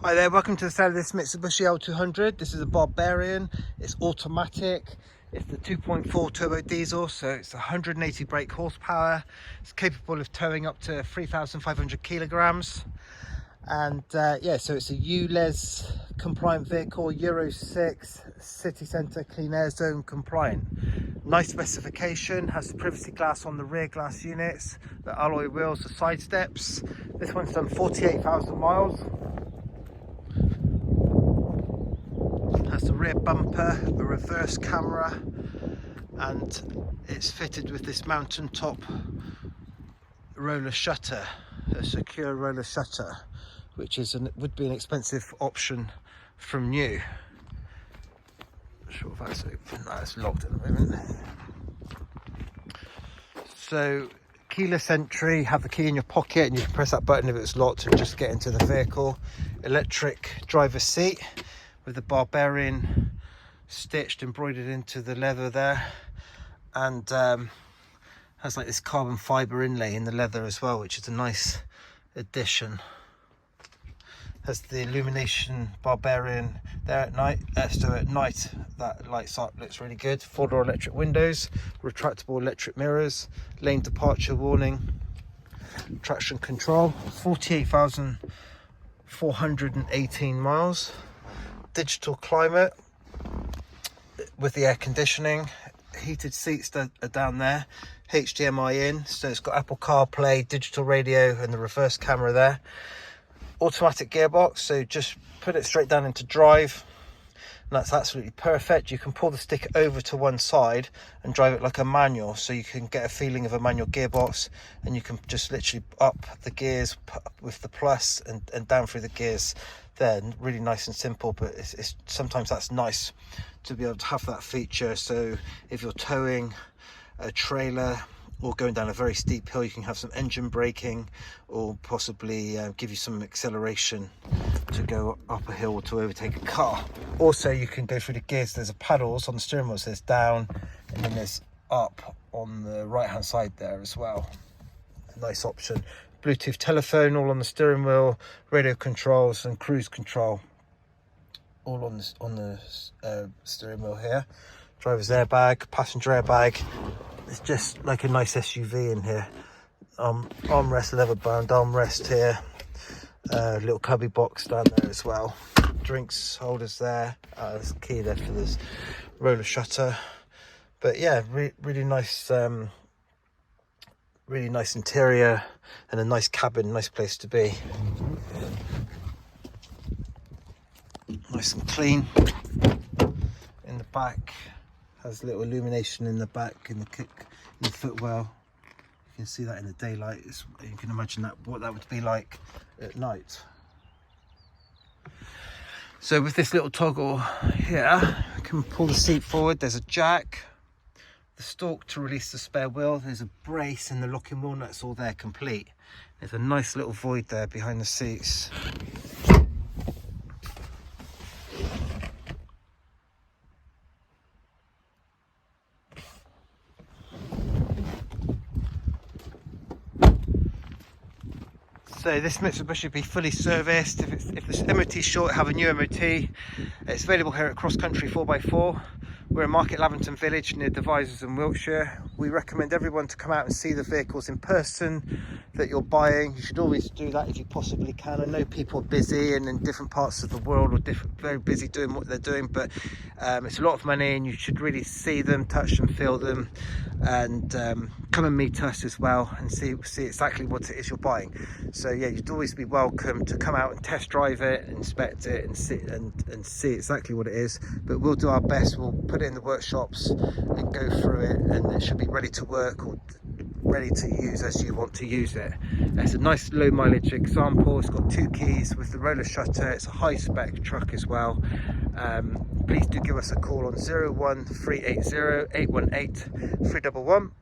Hi there, welcome to the sale of this Mitsubishi L200. This is a Barbarian, it's automatic, it's the 2.4 turbo diesel, so it's 180 brake horsepower, it's capable of towing up to 3,500 kilograms. And yeah, so it's a ULEZ compliant vehicle, Euro 6, city centre clean air zone compliant. Nice specification, has the privacy glass on the rear glass units, the alloy wheels, the side steps. This one's done 48,000 miles. Has the rear bumper, a reverse camera, and it's fitted with this mountaintop roller shutter, a secure roller shutter, which would be an expensive option from new. Not sure if that's open. No, it's locked at the moment. So keyless entry, have the key in your pocket and you can press that button if it's locked and just get into the vehicle. Electric driver's seat with the Barbarian stitched, embroidered into the leather there, and has like this carbon fibre inlay in the leather as well, which is a nice addition. Has the illumination Barbarian there at night, so at night that lights up, looks really good. 4-door electric windows, retractable electric mirrors, lane departure warning, traction control, 48,418 miles. Digital climate with the air conditioning, heated seats are down there, HDMI in, so it's got Apple CarPlay, digital radio and the reverse camera there. Automatic gearbox, so just put it straight down into drive and that's absolutely perfect. You can pull the stick over to one side and drive it like a manual, so you can get a feeling of a manual gearbox, and you can just literally up the gears with the plus and down through the gears there. Really nice and simple, but it's sometimes that's nice to be able to have that feature. So if you're towing a trailer or going down a very steep hill, you can have some engine braking, or possibly give you some acceleration to go up a hill or to overtake a car. Also, you can go through the gears. There's a paddles on the steering wheel, so there's down and then there's up on the right hand side there as well. A nice option. Bluetooth telephone all on the steering wheel, radio controls and cruise control all on the steering wheel here. Driver's airbag, passenger airbag. It's just like a nice SUV in here. Armrest, leather bound armrest here. Little cubby box down there as well. Drinks holders there. There's a key there for this roller shutter. But yeah, really nice. Really nice interior and a nice cabin, nice place to be. Nice and clean. In the back, has a little illumination in the back, in the footwell. You can see that in the daylight. You can imagine what that would be like at night. So with this little toggle here, you can pull the seat forward. There's a jack, the stalk to release the spare wheel, there's a brace and the locking wheel nuts all there complete. There's a nice little void there behind the seats. So this Mitsubishi will be fully serviced. If the MOT is short, have a new MOT. It's available here at Cross Country 4x4. We're in Market Lavington Village near Devizes in Wiltshire. We recommend everyone to come out and see the vehicles in person that you're buying. You should always do that if you possibly can. I know people are busy and in different parts of the world or very busy doing what they're doing, but it's a lot of money and you should really see them, touch them, feel them, and come and meet us as well and see exactly what it is you're buying. So yeah, you'd always be welcome to come out and test drive it, inspect it and see exactly what it is. But we'll do our best. We'll put it in the workshops and go through it, and it should be ready to work or ready to use as you want to use it. It's a nice low mileage example. It's got 2 keys with the roller shutter. It's a high spec truck as well. Please do give us a call on 01380 818 311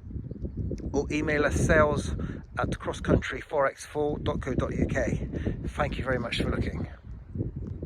or email us sales@crosscountry4x4.co.uk. Thank you very much for looking.